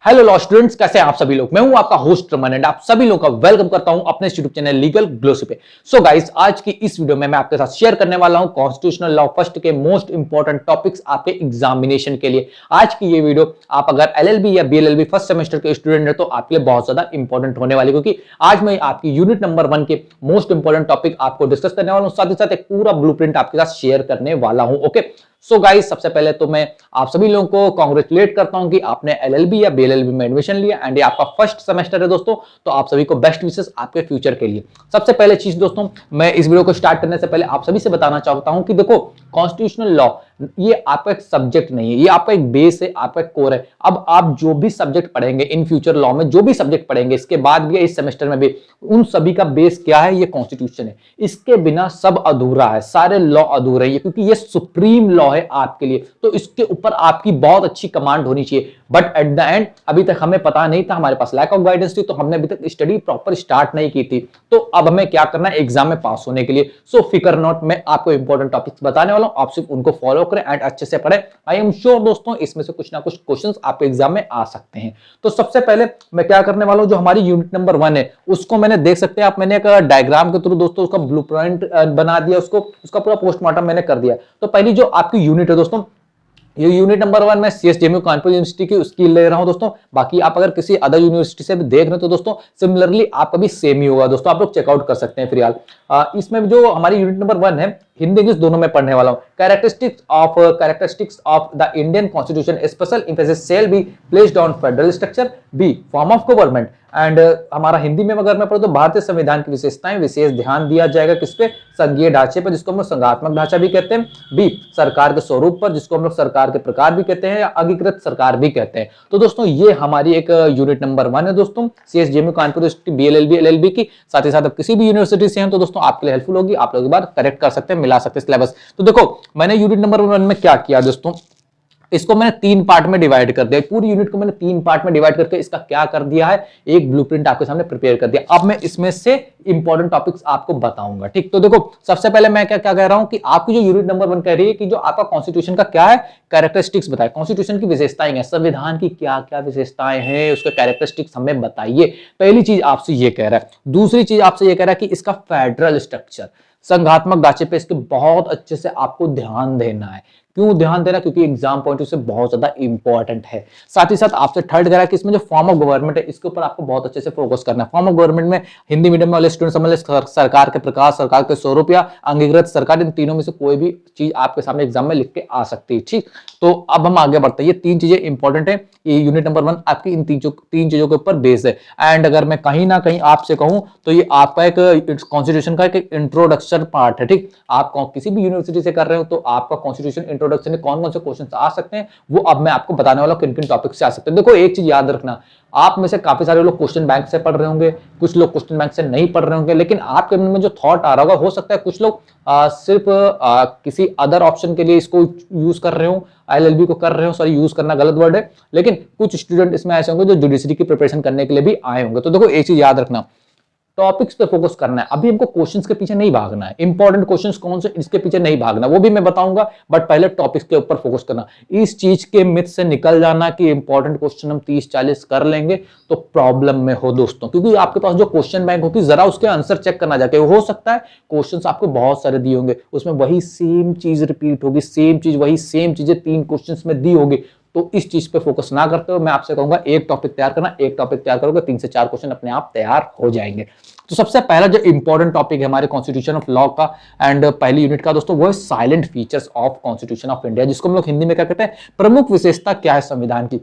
Hello law students, कैसे हैं आप सभी लोग। मैं हूं आपका होस्ट रमन एंड आप सभी लोगों का वेलकम करता हूं अपने यूट्यूब चैनल लीगल ग्लोसी पे। सो गाइस, आज की इस वीडियो में मैं आपके साथ शेयर करने वाला हूं कॉन्स्टिट्यूशनल लॉ फर्स्ट के मोस्ट इंपॉर्टेंट टॉपिक्स आपके एग्जामिनेशन के लिए। आज की ये वीडियो आप अगर एलएलबी या बीएलएलबी फर्स्ट सेमेस्टर के स्टूडेंट है तो आपके लिए बहुत ज्यादा इंपॉर्टेंट होने वाली, क्योंकि आज मैं आपकी यूनिट नंबर 1 के मोस्ट इंपॉर्टेंट टॉपिक आपको डिस्कस करने वाला हूं, साथ ही साथ एक पूरा ब्लूप्रिंट आपके साथ शेयर करने वाला हूं। ओके, सो गाइस, सबसे पहले तो मैं आप सभी लोगों को कांग्रेचुलेट करता हूं कि आपने एलएलबी या बीएलएलबी में एडमिशन लिया एंड ये आपका फर्स्ट सेमेस्टर है दोस्तों। तो आप सभी को बेस्ट विशेस आपके फ्यूचर के लिए। सबसे पहले चीज दोस्तों, मैं इस वीडियो को स्टार्ट करने से पहले आप सभी से बताना चाहता हूं कि देखो, कॉन्स्टिट्यूशनल लॉ ये आपका एक सब्जेक्ट नहीं है, ये आपका एक बेस है, आपका एक कोर है। अब आप जो भी सब्जेक्ट पढ़ेंगे इन फ्यूचर लॉ में, जो भी सब्जेक्ट पढ़ेंगे इसके बाद भी इस सेमेस्टर में भी, उन सभी का बेस क्या है? ये कॉन्स्टिट्यूशन है। इसके बिना सब अधूरा है, सारे लॉ अधूरे हैं, क्योंकि ये सुप्रीम लॉ है आपके लिए। तो इसके ऊपर आपकी बहुत अच्छी कमांड होनी चाहिए। बट एट द एंड अभी तक हमें पता नहीं था, हमारे पास लैक ऑफ गाइडेंस थी, तो हमने अभी तक स्टडी प्रॉपर स्टार्ट नहीं की थी। तो अब हमें क्या करना है एग्जाम में पास होने के लिए। सो फिकर नॉट, मैं आपको इंपॉर्टेंट टॉपिक्स बताने वाला हूं, आप सिर्फ उनको फॉलो करें एंड अच्छे से पढ़ें। आई एम श्योर दोस्तों, इसमें से कुछ ना कुछ क्वेश्चंस आपके एग्जाम में आ सकते हैं। तो सबसे पहले मैं क्या करने वाला हूं, जो हमारी यूनिट नंबर 1 है उसको मैंने देख सकते हैं आप, मैंने एक डायग्राम के थ्रू दोस्तों उसका ब्लूप्रिंट बना दिया, उसका पूरा पोस्टमार्टम मैंने कर दिया। तो पहली जो आपकी यूनिट है दोस्तों, ये यूनिट नंबर 1 मैं सीएसजेएमयू कानपुर यूनिवर्सिटी की उसकी ले रहा हूं दोस्तों। बाकी आप अगर किसी अदर यूनिवर्सिटी से भी देख रहे हो तो दोस्तों सिमिलरली आपका भी सेम ही होगा दोस्तों, आप लोग चेकआउट कर सकते हैं फिलहाल। इसमें जो हमारी यूनिट नंबर 1 है, हिंदी इंग्लिश दोनों में पढ़ने वाला हूं। Characteristics of the Indian constitution, special emphasis shall be placed on federal structure, be form of government. And हमारा हिंदी में अगर मैं पढ़ूं तो भारतीय संविधान की विशेषताएं, विशेष ध्यान दिया जाएगा किस पे? संघीय ढांचे पर, जिसको हम लोग संघात्मक ढांचा भी कहते हैं। बी सरकार के स्वरूप पर, जिसको हम लोग सरकार के प्रकार भी कहते हैं या अंगीकृत सरकार भी कहते हैं। तो दोस्तों ये हमारी एक यूनिट नंबर 1 है दोस्तों, CSJMU Kanpur university BLLB LLB की। साथ ही साथ आप किसी भी यूनिवर्सिटी से हैं तो दोस्तों आपके लिए हेल्पफुल होगी, आप लोग एक बार करेक्ट कर सकते हैं, मिला सकते हैं सिलेबस। तो देखो, मैंने यूनिट नंबर 1 में क्या किया दोस्तों, इसको मैंने 3 पार्ट में डिवाइड कर दिया। पूरी यूनिट को मैंने 3 पार्ट में डिवाइड करके इसका क्या कर दिया है, एक ब्लूप्रिंट आपके सामने प्रिपेयर कर दिया। अब मैं इसमें से इंपॉर्टेंट टॉपिक्स आपको बताऊंगा, ठीक। तो देखो, सबसे पहले मैं क्या कह रहा हूं कि आपकी जो यूनिट नंबर 1 कह रही है कि जो आपका कॉन्स्टिट्यूशन का क्या है, कैरेक्टरिस्टिक्स बताए, कॉन्स्टिट्यूशन की विशेषताएं हैं, संविधान की क्या क्या विशेषताएं हैं, उसके कैरेक्टरिस्टिक्स हमें बताइए। पहली चीज आपसे ये कह रहा है। दूसरी चीज आपसे ये कह रहा है कि इसका फेडरल स्ट्रक्चर, संघात्मक ढांचे पे इसके बहुत अच्छे से आपको ध्यान देना है। क्यों ध्यान देना? क्योंकि एग्जाम पॉइंट ऑफ व्यू से बहुत ज्यादा इंपॉर्टेंट है। साथ ही साथ आपसे थर्ड कह रहा है कि इसमें जो फॉर्म ऑफ गवर्नमेंट है इसके ऊपर आपको बहुत अच्छे से फोकस करना है। फॉर्म ऑफ गवर्नमेंट में हिंदी मीडियम वाले स्टूडेंट समझ ले, सरकार के प्रकार, सरकार के स्वरूप या अंगीकृत सरकार, इन तीनों में से कोई भी चीज आपके सामने एग्जाम में लिख के आ सकती है, ठीक। तो अब हम आगे बढ़ते हैं। ये 3 चीजें इंपॉर्टेंट है, ये यूनिट नंबर 1 आपकी इन तीन चीजों के ऊपर बेस है। एंड अगर मैं कहीं ना कहीं आपसे कहूं तो ये आपका एक कॉन्स्टिट्यूशन का एक इंट्रोडक्शन पार्ट है, ठीक। आप किसी भी यूनिवर्सिटी से कर रहे हो तो आपका कॉन्स्टिट्यूशन इंट्रोडक्शन में कौन कौन से क्वेश्चन आ सकते हैं वो अब मैं आपको बताने वाला हूं, किन किन टॉपिक से आ सकते हैं। देखो, एक चीज याद रखना, आप में से काफी सारे लोग क्वेश्चन बैंक से पढ़ रहे होंगे, कुछ लोग क्वेश्चन बैंक से नहीं पढ़ रहे होंगे, लेकिन आपके मन में जो थॉट आ रहा होगा, हो सकता है कुछ लोग सिर्फ किसी अदर ऑप्शन के लिए इसको यूज कर रहे हो, एलएलबी को कर रहे हो, सॉरी यूज करना गलत वर्ड है, लेकिन कुछ स्टूडेंट इसमें ऐसे होंगे जो जुडिशरी की प्रिपरेशन करने के लिए भी आए होंगे। तो देखो, एक चीज याद रखना, टॉपिक्स पे फोकस करना है। अभी हमको क्वेश्चंस के पीछे नहीं भागना है, इंपॉर्टेंट क्वेश्चंस कौन से इसके पीछे नहीं भागना, वो भी मैं बताऊंगा, बट पहले टॉपिक्स के ऊपर फोकस करना। इस चीज के मिथ से निकल जाना कि इंपॉर्टेंट क्वेश्चन हम 30-40 कर लेंगे तो प्रॉब्लम में हो दोस्तों, क्योंकि आपके पास जो क्वेश्चन बैंक होती है, जरा उसके आंसर चेक करना जाके, हो सकता है क्वेश्चन आपको बहुत सारे दिए होंगे, उसमें वही सेम चीज रिपीट होगी, सेम चीज वही सेम चीजें 3 क्वेश्चन में दी होगी। तो इस चीज पे फोकस ना करते हो मैं आपसे कहूंगा एक टॉपिक तैयार करना, एक टॉपिक तैयार करोगे 3 से 4 क्वेश्चन अपने आप तैयार हो जाएंगे। तो सबसे पहला जो इंपॉर्टेंट टॉपिक है हमारे कॉन्स्टिट्यूशन ऑफ लॉ का एंड पहली यूनिट का दोस्तों, वो है salient features of constitution of India, जिसको हम लोग हिंदी में क्या कहते हैं, प्रमुख विशेषता क्या है संविधान की।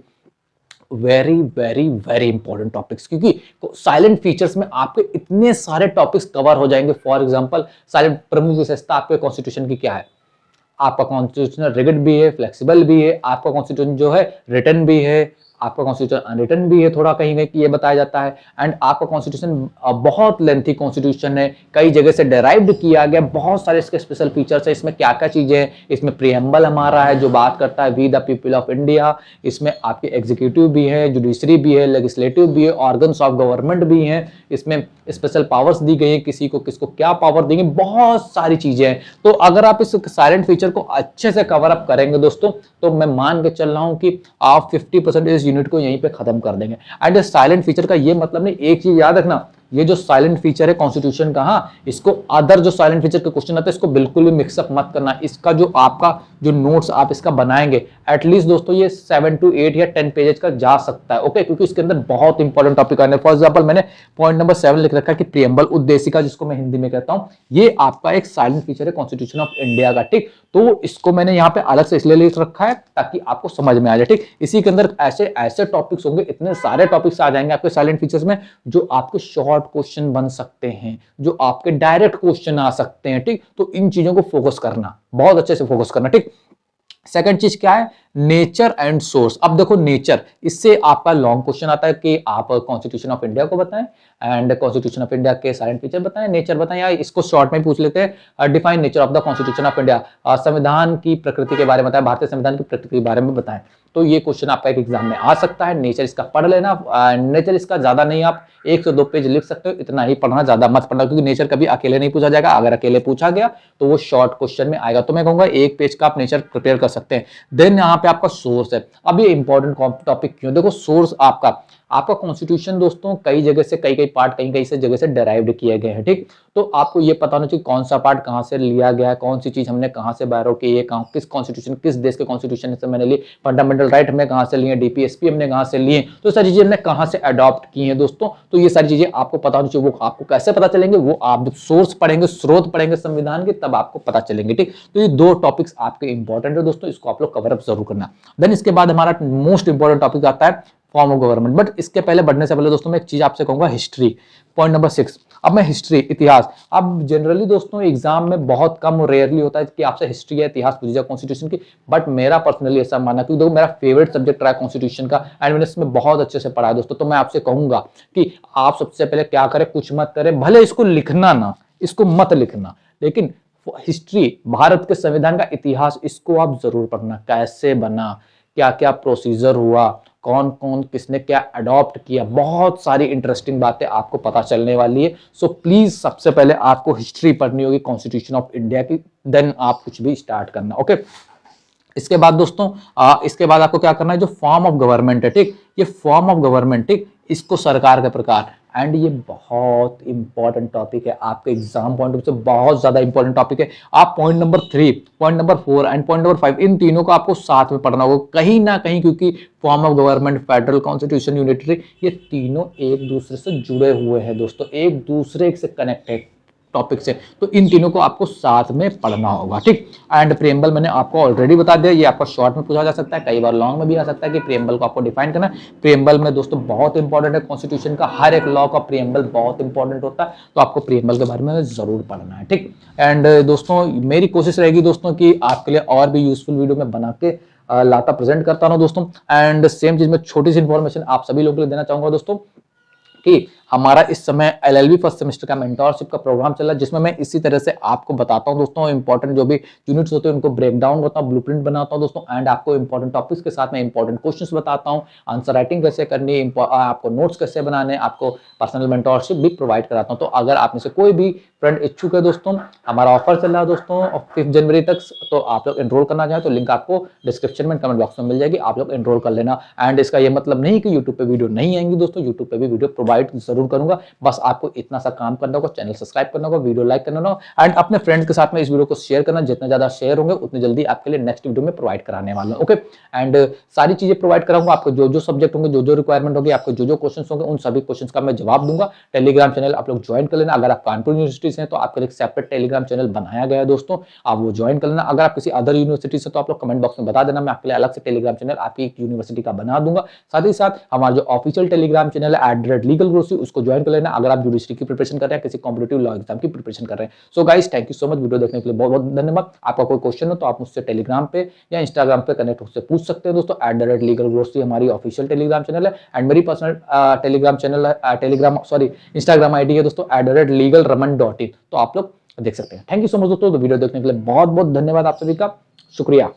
Very very very important topics, क्योंकि साइलेंट फीचर्स में आपके इतने सारे टॉपिक्स कवर हो जाएंगे। फॉर एग्जांपल, साइलेंट प्रमुख विशेषता आपके कॉन्स्टिट्यूशन की क्या है, आपका कॉन्स्टिट्यूशन रिगिड भी है, फ्लेक्सिबल भी है, आपका कॉन्स्टिट्यूशन जो है रिटन भी है, आपका कॉन्स्टिट्यूशन अनरिटन भी है, थोड़ा कहीं कहीं ये बताया जाता है। एंड आपका कॉन्स्टिट्यूशन बहुत लेंथी कॉन्स्टिट्यूशन है, कई जगह से डेराइव्ड किया गया, बहुत सारे इसके स्पेशल फीचर्स है। इसमें क्या क्या चीजें हैं, इसमें प्रीएम्बल हमारा है जो बात करता है we the people of India, इसमें आपकी एग्जीक्यूटिव भी है, जुडिशरी भी है, लेजिस्लेटिव भी है, ऑर्गन्स ऑफ गवर्नमेंट भी हैं, इसमें स्पेशल पावर्स दी गई है, किसी को किसको क्या पावर देंगे, बहुत सारी चीजें हैं। तो अगर आप इस साइलेंट फीचर को अच्छे से कवर अप करेंगे दोस्तों, तो मैं मान के चल रहा हूं कि आप 50% इस यूनिट को यहीं पे खत्म कर देंगे। एंड साइलेंट फीचर का ये मतलब नहीं, एक चीज याद रखना, ये जो साइलेंट फीचर है कॉन्स्टिट्यूशन का, हाँ, इसको अदर जो साइलेंट फीचर के क्वेश्चन आते हैं इसको बिल्कुल भी मिक्सअप मत करना। इसका जो आपका जो नोट्स आप इसका बनाएंगे एटलीस्ट दोस्तों ये 7 to 8 या 10 पेजेस का जा सकता है, ओके, क्योंकि इसके अंदर बहुत इंपॉर्टेंट टॉपिक आने। फॉर एग्जांपल मैंने पॉइंट नंबर 7 लिख रखा है कि प्रियम्बल उद्देशिका, जिसको मैं हिंदी में कहता हूं, ये आपका एक साइलेंट फीचर है कॉन्स्टिट्यूशन ऑफ इंडिया का, ठीक। तो इसको मैंने यहाँ पे अलग से इसलिए लिख रखा है ताकि आपको समझ में आ जाए, ठीक। इसी के अंदर ऐसे ऐसे टॉपिक्स होंगे, इतने सारे टॉपिक्स आ जाएंगे आपके साइलेंट फीचर्स में, जो आपके शॉर्ट क्वेश्चन बन सकते हैं, जो आपके डायरेक्ट क्वेश्चन आ सकते हैं, ठीक। तो इन चीजों को फोकस करना, बहुत अच्छे से फोकस करना, ठीक। सेकंड चीज क्या है, नेचर एंड सोर्स। अब देखो नेचर, इससे आपका लॉन्ग क्वेश्चन आता है कि आप कॉन्स्टिट्यूशन ऑफ इंडिया को बताएं एंड कॉन्स्टिट्यूशन ऑफ इंडिया के साइलेंट फीचर बताएं, नेचर बताएं, या इसको शॉर्ट में पूछ लेते हैं, define nature of the constitution of India, संविधान की प्रकृति के बारे में बताएं, भारतीय संविधान की प्रकृति के बारे में बताएं। तो ये क्वेश्चन आपका एक एग्जाम में आ सकता है। नेचर इसका पढ़ लेना, नेचर इसका ज्यादा नहीं, आप 1 से 2 पेज लिख सकते हो, इतना ही पढ़ना, ज्यादा मत पढ़ना, क्योंकि नेचर कभी अकेले नहीं पूछा जाएगा। अगर अकेले पूछा गया तो वो शॉर्ट क्वेश्चन में आएगा। तो मैं कहूंगा 1 पेज का आप नेचर प्रिपेयर कर सकते हैं। देन यहाँ पे आपका सोर्स है। अब ये इंपॉर्टेंट टॉपिक क्यों, देखो सोर्स आपका कॉन्स्टिट्यूशन दोस्तों कई जगह से, कई पार्ट कई से जगह से डेराइव्ड किए गए हैं, ठीक। तो आपको ये पता होना चाहिए कौन सा पार्ट कहां से लिया गया है, कौन सी चीज हमने कहां से बायरो की है, किस कॉन्स्टिट्यूशन, किस देश के कॉन्स्टिट्यूशन से मैंने ली, फंडामेंटल राइट हमने कहां से लिए, डीपीएसपी हमने कहां से लिए, तो सारी चीजें हमने कहां से अडॉप्ट की हैं दोस्तों। तो ये सारी चीजें आपको पता होनी चाहिए। वो आपको कैसे पता चलेंगे, वो आप जब सोर्स पढ़ेंगे, स्रोत पढ़ेंगे संविधान के, तब आपको पता चलेंगे, ठीक। तो ये 2 टॉपिक्स आपके इंपॉर्टेंट है दोस्तों, इसको आप लोग कवर अप जरूर करना। देन इसके बाद हमारा मोस्ट इंपॉर्टेंट टॉपिक आता है फॉर्म ऑफ गवर्नमेंट। बट इसके पहले बढ़ने से पहले दोस्तों मैं एक चीज आपसे कहूंगा, हिस्ट्री, पॉइंट नंबर 6। अब मैं हिस्ट्री, इतिहास, अब जनरली दोस्तों एग्जाम में बहुत कम, रेयरली होता है कि आपसे हिस्ट्री या इतिहास पूछी जाए कॉन्स्टिट्यूशन की, बट मेरा पर्सनली ऐसा मानना, क्योंकि देखो मेरा फेवरेट सब्जेक्ट रहा है कॉन्स्टिट्यूशन का एंड मैंने इसमें बहुत अच्छे से पढ़ा है दोस्तों। तो मैं आपसे कहूंगा कि आप सबसे पहले क्या करें, कुछ मत करें, भले इसको लिखना ना, इसको मत लिखना, लेकिन हिस्ट्री, भारत के संविधान का इतिहास, इसको आप जरूर पढ़ना। कैसे बना, क्या क्या प्रोसीजर हुआ, कौन कौन किसने क्या अडॉप्ट किया, बहुत सारी इंटरेस्टिंग बातें आपको पता चलने वाली है। सो प्लीज सबसे पहले आपको हिस्ट्री पढ़नी होगी कॉन्स्टिट्यूशन ऑफ इंडिया की, देन आप कुछ भी स्टार्ट करना, ओके। इसके बाद दोस्तों इसके बाद आपको क्या करना है, जो फॉर्म ऑफ गवर्नमेंट है, ठीक, ये फॉर्म ऑफ गवर्नमेंट, ठीक, इसको सरकार के प्रकार, एंड ये बहुत इंपॉर्टेंट टॉपिक है आपके एग्जाम पॉइंट ऑफ व्यू से, बहुत ज्यादा इंपॉर्टेंट टॉपिक है। आप point number 3, point number 4 and point number 5, इन तीनों को आपको साथ में पढ़ना होगा कहीं ना कहीं, क्योंकि form of government, federal constitution, unitary, ये तीनों एक दूसरे से जुड़े हुए हैं दोस्तों, एक दूसरे से कनेक्टेड टॉपिक से। तो इन तीनों को आपको साथ में पढ़ना होगा, ठीक। एंड प्रियम्बल मैंने आपको ऑलरेडी बता दिया, ये आपका शॉर्ट में पूछा जा सकता है, कई बार लॉन्ग में भी आ सकता है कि प्रियम्बल को आपको डिफाइन करना है। प्रियम्बल में दोस्तों बहुत इंपॉर्टेंट है कॉन्स्टिट्यूशन का, हर एक लॉ का प्रियम्बल बहुत इंपॉर्टेंट होता है, तो आपको प्रियम्बल के बारे में जरूर पढ़ना है, ठीक। एंड दोस्तों मेरी कोशिश रहेगी दोस्तों कि आपके लिए और भी यूजफुल वीडियो में बना के लाता प्रेजेंट करता हूं दोस्तों। एंड सेम चीज में छोटी सी इंफॉर्मेशन आप सभी लोगों के लिए देना चाहूंगा दोस्तों, कि हमारा इस समय एलएलबी फर्स्ट सेमेस्टर का मेंटोरशिप का प्रोग्राम चल रहा है, जिसमें मैं इसी तरह से आपको बताता हूं दोस्तों, इंपॉर्टेंट जो भी यूनिट्स होते हैं उनको ब्रेक डाउन करता हूं, ब्लूप्रिंट बनाता हूं दोस्तों, एंड आपको इंपॉर्टेंट टॉपिक्स के साथ में इंपॉर्टेंट क्वेश्चंस बताता हूं, आंसर राइटिंग कैसे करनी है, आपको नोट्स कैसे बनाने, आपको पर्सनल मेंटोरशिप भी प्रोवाइड कराता हूं। तो अगर आप में से कोई भी फ्रेंड इच्छुक है दोस्तों, हमारा ऑफर चल रहा है दोस्तों 5 जनवरी तक, तो आप लोग एनरोल करना चाहें तो लिंक आपको डिस्क्रिप्शन में, कमेंट बॉक्स में मिल जाएगी, आप लोग एनरोल कर लेना। एंड इसका ये मतलब नहीं कि यूट्यूब पे वीडियो नहीं आएंगी दोस्तों, यूट्यूब पे भी वीडियो प्रोवाइड जरूर करूंगा, बस आपको इतना सा काम करना होगा, चैनल सब्सक्राइब करना होगा, वीडियो लाइक करना होगा, एंड अपने फ्रेंड्स के साथ में इस वीडियो को शेयर करना। जितने ज्यादा शेयर होंगे उतनी जल्दी आपके लिए नेक्स्ट वीडियो में प्रोवाइड कराने वाला हूं, ओके। एंड सारी चीजें प्रोवाइड कराऊंगा, आपको जो जो सब्जेक्ट होंगे, जो जो रिक्वायरमेंट होगी, आपको जो जो क्वेश्चन होंगे, उन सभी क्वेश्चन का मैं जवाब दूंगा। टेलीग्राम चैनल आप लोग ज्वाइन कर लेना। अगर आप कानपुर यूनिवर्सिटी से हैं तो आपके लिए सेपरेट टेलीग्राम चैनल बनाया गया है दोस्तों, आप वो ज्वाइन कर लेना। अगर आप किसी अदर यूनिवर्सिटी से, तो आप लोग कमेंट बॉक्स में बता देना, मैं आपके लिए अलग से टेलीग्राम चैनल आपकी यूनिवर्सिटी का बना दूंगा। साथ ही साथ हमारा जो ऑफिशियल टेलीग्राम चैनल है @legalgrocery, उसको ज्वाइन कर लेना अगर आप यूनिवर्सिटी की प्रिपरेशन कर रहे हैं, किसी कॉम्पिटिटिव लॉ एग्जाम की प्रिपरेशन कर रहे हैं। So guys, thank you so much video देखने के लिए, बहुत बहुत धन्यवाद। आपका कोई क्वेश्चन हो तो आप मुझसे टेलीग्राम पे या इंस्टाग्राम पे कनेक्ट होकर पूछ सकते हैं दोस्तों। @legalgrocery हमारी ऑफिशियल टेलीग्राम चैनल है, एंड मेरी personal Telegram channel Instagram ID है दोस्तों @legalraman.in, तो आप लोग देख सकते हैं। थैंक यू सो मच दोस्तों, तो वीडियो देखने के लिए बहुत बहुत धन्यवाद आप सभी का, शुक्रिया।